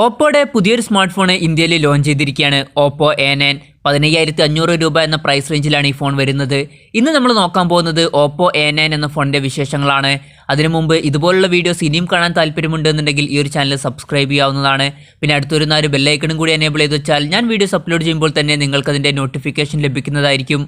ഓപ്പോയുടെ പുതിയൊരു smart phone ഇന്ത്യയിൽ launch ചെയ്തിരിക്കുകയാണ്. ഓപ്പോ A9 15,500 രൂപ എന്ന പ്രൈസ് റേഞ്ചിലാണ് ഈ ഫോൺ വരുന്നത്. ഇന്ന് നമ്മൾ നോക്കാൻ പോകുന്നത് ഓപ്പോ A9 എന്ന ഫോണിൻ്റെ വിശേഷങ്ങളാണ്. അതിനു മുമ്പ് ഇതുപോലുള്ള വീഡിയോസ് ഇനിയും കാണാൻ താല്പര്യമുണ്ടെന്നുണ്ടെങ്കിൽ ഈ ഒരു ചാനൽ സബ്സ്ക്രൈബ് ചെയ്യാവുന്നതാണ്. പിന്നെ അടുത്തൊരു ബെല്ലൈക്കണും കൂടി എനേബിൾ ചെയ്ത് വെച്ചാൽ ഞാൻ വീഡിയോസ് അപ്ലോഡ് ചെയ്യുമ്പോൾ തന്നെ നിങ്ങൾക്ക് അതിൻ്റെ നോട്ടിഫിക്കേഷൻ ലഭിക്കുന്നതായിരിക്കും.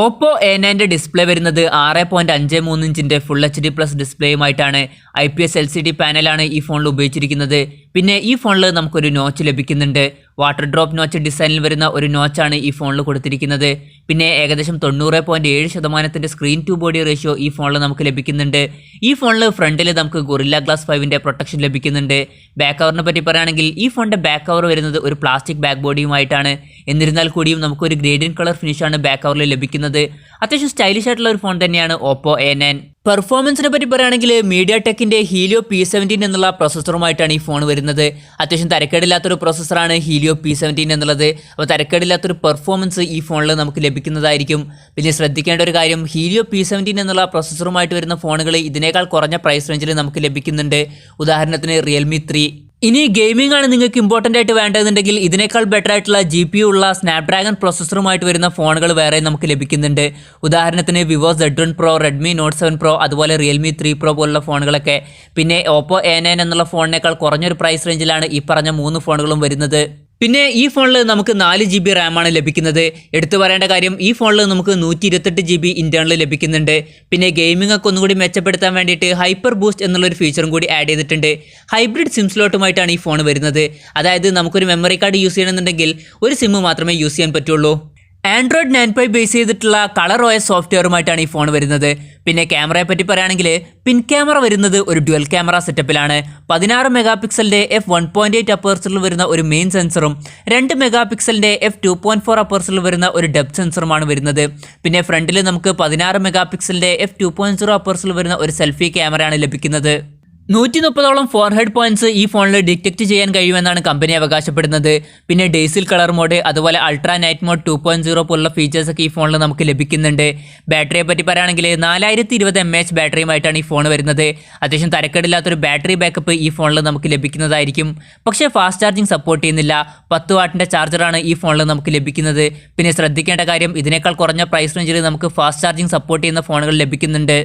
ഓപ്പോ A9 ഡിസ്പ്ലേ വരുന്നത് 6.53 ഇഞ്ചിൻ്റെ ഫുൾ HD+ ഡിസ്പ്ലേയുമായിട്ടാണ്. IPS LCD പാനലാണ് ഈ ഫോണിൽ ഉപയോഗിച്ചിരിക്കുന്നത്. പിന്നെ ഈ ഫോണിൽ നമുക്കൊരു നോച്ച് ലഭിക്കുന്നുണ്ട്. വാട്ടർ ഡ്രോപ്പ് നോച്ച് ഡിസൈനിൽ വരുന്ന ഒരു നോച്ചാണ് ഈ ഫോണിൽ കൊടുത്തിരിക്കുന്നത്. പിന്നെ ഏകദേശം 90.7% സ്ക്രീൻ ടു ബോഡി റേഷ്യോ ഈ ഫോണിൽ നമുക്ക് ലഭിക്കുന്നുണ്ട്. ഈ ഫോണിൽ ഫ്രണ്ടിൽ നമുക്ക് ഗൊറില്ല ഗ്ലാസ് 5ൻ്റെ പ്രൊട്ടക്ഷൻ ലഭിക്കുന്നുണ്ട്. ബാക്ക് കവറിനെ പറ്റി പറയുകയാണെങ്കിൽ ഈ ഫോണിൻ്റെ ബാക്ക് കവർ വരുന്നത് ഒരു പ്ലാസ്റ്റിക് ബാക്ക് ബോഡിയുമായിട്ടാണ്. എന്നിരുന്നാൽ കൂടിയും നമുക്കൊരു ഗ്രേഡിയൻ കളർ ഫിനിഷാണ് ബാക്ക് കവറിൽ ലഭിക്കുന്നത്. അത്യാവശ്യം സ്റ്റൈലിഷ് ആയിട്ടുള്ള ഒരു ഫോൺ തന്നെയാണ് ഓപ്പോ A9. പെർഫോമൻസിനെ പറ്റി പറയുകയാണെങ്കിൽ മീഡിയാടെക്കിൻ്റെ ഹീലിയോ P17 എന്നുള്ള പ്രോസസ്സറുമായിട്ടാണ് ഈ ഫോൺ വരുന്നത്. അത്യാവശ്യം തരക്കേടില്ലാത്തൊരു പ്രോസസ്സറാണ് ഹീലിയോ P17 എന്നുള്ളത്. അപ്പോൾ തരക്കേടില്ലാത്തൊരു പെർഫോമൻസ് ഈ ഫോണിൽ നമുക്ക് ലഭിക്കുന്നതായിരിക്കും. പിന്നെ ശ്രദ്ധിക്കേണ്ട ഒരു കാര്യം, ഹീലിയോ P17 എന്നുള്ള പ്രോസസ്സറുമായിട്ട് വരുന്ന ഫോണുകൾ ഇതിനേക്കാൾ കുറഞ്ഞ പ്രൈസ് റേഞ്ചിൽ നമുക്ക് ലഭിക്കുന്നുണ്ട്. ഉദാഹരണത്തിന് Realme 3. ഇനി ഗെയിമിംഗ് ആണ് നിങ്ങൾക്ക് ഇമ്പോർട്ടൻ്റ് ആയിട്ട് വേണ്ടതെന്നുണ്ടെങ്കിൽ ഇതിനേക്കാൾ ബെറ്റർ ആയിട്ടുള്ള GPU ഉള്ള സ്നാപ്ഡ്രാഗൺ പ്രോസസ്സറുമായിട്ട് വരുന്ന ഫോണുകൾ വേറെ നമുക്ക് ലഭിക്കുന്നുണ്ട്. ഉദാഹരണത്തിന് Vivo Z1 Pro, Redmi Note 7 Pro, അതുപോലെ Realme 3 Pro പോലുള്ള ഫോണുകളൊക്കെ. പിന്നെ ഓപ്പോ A9 എന്നുള്ള ഫോണിനേക്കാൾ കുറഞ്ഞൊരു പ്രൈസ് റേഞ്ചിലാണ് ഈ പറഞ്ഞ 3 ഫോണുകളും വരുന്നത്. പിന്നെ ഈ ഫോണിൽ നമുക്ക് 4 GB റാമാണ് ലഭിക്കുന്നത്. എടുത്തു പറയേണ്ട കാര്യം, ഈ ഫോണിൽ നമുക്ക് 128 GB ഇന്റേണൽ ലഭിക്കുന്നുണ്ട്. പിന്നെ ഗെയിമിംഗ് ഒക്കെ ഒന്നുകൂടി മെച്ചപ്പെടുത്താൻ വേണ്ടിയിട്ട് ഹൈപ്പർ ബൂസ്റ്റ് എന്നുള്ളൊരു ഫീച്ചറും കൂടി ആഡ് ചെയ്തിട്ടുണ്ട്. ഹൈബ്രിഡ് സിം സ്ലോട്ടുമായിട്ടാണ് ഈ ഫോൺ വരുന്നത്. അതായത് നമുക്കൊരു മെമ്മറി കാർഡ് യൂസ് ചെയ്യണമെന്നുണ്ടെങ്കിൽ ഒരു സിം മാത്രമേ യൂസ് ചെയ്യാൻ പറ്റുള്ളൂ. ആൻഡ്രോയിഡ് 9 ബേസ് ചെയ്തിട്ടുള്ള കളർ OS സോഫ്റ്റ്വെയറുമായിട്ടാണ് ഈ ഫോൺ വരുന്നത്. പിന്നെ ക്യാമറയെ പറ്റി പറയുകയാണെങ്കിൽ പിൻ ക്യാമറ വരുന്നത് ഒരു ഡ്യുവൽ ക്യാമറ സെറ്റപ്പിലാണ്. 16 മെഗാപിക്സലിൻ്റെ f1.8 അപ്പേഴ്സിൽ വരുന്ന ഒരു മെയിൻ സെൻസറും 2 മെഗാപിക്സലിൻ്റെ f2.4 അപ്പേഴ്സിൽ വരുന്ന ഒരു ഡെപ്ത് സെൻസറുമാണ് വരുന്നത്. പിന്നെ ഫ്രണ്ടിൽ നമുക്ക് 16 മെഗാപിക്സലിൻ്റെ f2.0 അപ്പേഴ്സിൽ വരുന്ന ഒരു സെൽഫി ക്യാമറയാണ് ലഭിക്കുന്നത്. 130ഓളം ഫോർഹെഡ് പോയിന്റ്സ് ഈ ഫോണിൽ ഡിറ്റക്ട് ചെയ്യാൻ കഴിയുമെന്നാണ് കമ്പനി അവകാശപ്പെടുന്നത്. പിന്നെ ഡേസിൽ കളർ മോഡ്, അതുപോലെ അൾട്രാ നൈറ്റ് മോഡ് 2.0 പോലുള്ള ഫീച്ചേഴ്സൊക്കെ ഈ ഫോണിൽ നമുക്ക് ലഭിക്കുന്നുണ്ട്. ബാറ്ററിയെ പറ്റി പറയുകയാണെങ്കിൽ 4020 mAh ബാറ്ററിയുമായിട്ടാണ് ഈ ഫോൺ വരുന്നത്. അത്യാവശ്യം തരക്കേടില്ലാത്തൊരു ബാറ്ററി ബാക്കപ്പ് ഈ ഫോണിൽ നമുക്ക് ലഭിക്കുന്നതായിരിക്കും. പക്ഷേ ഫാസ്റ്റ് ചാർജിങ് സപ്പോർട്ട് ചെയ്യുന്നില്ല. 10 വാട്ടിൻ്റെ ചാർജറാണ് ഈ ഫോണിൽ നമുക്ക് ലഭിക്കുന്നത്. പിന്നെ ശ്രദ്ധിക്കേണ്ട കാര്യം, ഇതിനേക്കാൾ കുറഞ്ഞ പ്രൈസ് റേഞ്ചിൽ നമുക്ക് ഫാസ്റ്റ് ചാർജിങ് സപ്പോർട്ട് ചെയ്യുന്ന ഫോണുകൾ ലഭിക്കുന്നുണ്ട്.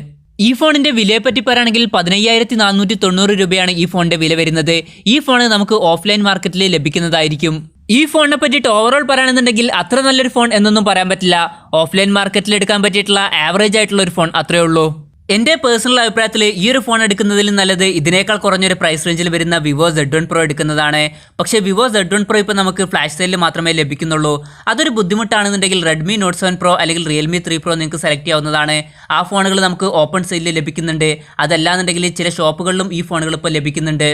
ഈ ഫോണിൻ്റെ വിലയെ പറ്റി പറയുകയാണെങ്കിൽ 15,490 രൂപയാണ് ഈ ഫോണിൻ്റെ വില വരുന്നത്. ഈ ഫോൺ നമുക്ക് ഓഫ്ലൈൻ മാർക്കറ്റിൽ ലഭിക്കുന്നതായിരിക്കും. ഈ ഫോണിനെ പറ്റിയിട്ട് ഓവറോൾ പറയുകയാണെന്നുണ്ടെങ്കിൽ അത്ര നല്ലൊരു ഫോൺ എന്നൊന്നും പറയാൻ പറ്റില്ല. ഓഫ്ലൈൻ മാർക്കറ്റിൽ എടുക്കാൻ പറ്റിയിട്ടുള്ള ആവറേജ് ആയിട്ടുള്ള ഒരു ഫോൺ അത്രയേ ഉള്ളൂ. എൻ്റെ പേഴ്സണൽ അഭിപ്രായത്തിൽ ഈ ഒരു ഫോൺ എടുക്കുന്നതിൽ നല്ലത് ഇതിനേക്കാൾ കുറഞ്ഞൊരു പ്രൈസ് റേഞ്ചിൽ വരുന്ന വിവോ Z1 Pro എടുക്കുന്നതാണ്. പക്ഷേ വിവോ Z1 Pro ഇപ്പോൾ നമുക്ക് ഫ്ലാഷ് സെയിലിൽ മാത്രമേ ലഭിക്കുന്നുള്ളൂ. അതൊരു ബുദ്ധിമുട്ടാണെന്നുണ്ടെങ്കിൽ Redmi Note 7 Pro അല്ലെങ്കിൽ Realme 3 Pro നിങ്ങൾക്ക് സെലക്ട് ചെയ്യാവുന്നതാണ്. ആ ഫോണുകൾ നമുക്ക് ഓപ്പൺ സെയിലിൽ ലഭിക്കുന്നുണ്ട്. അതല്ലാന്നുണ്ടെങ്കിൽ ചില ഷോപ്പുകളിലും ഈ ഫോണുകൾ ഇപ്പോൾ ലഭിക്കുന്നുണ്ട്.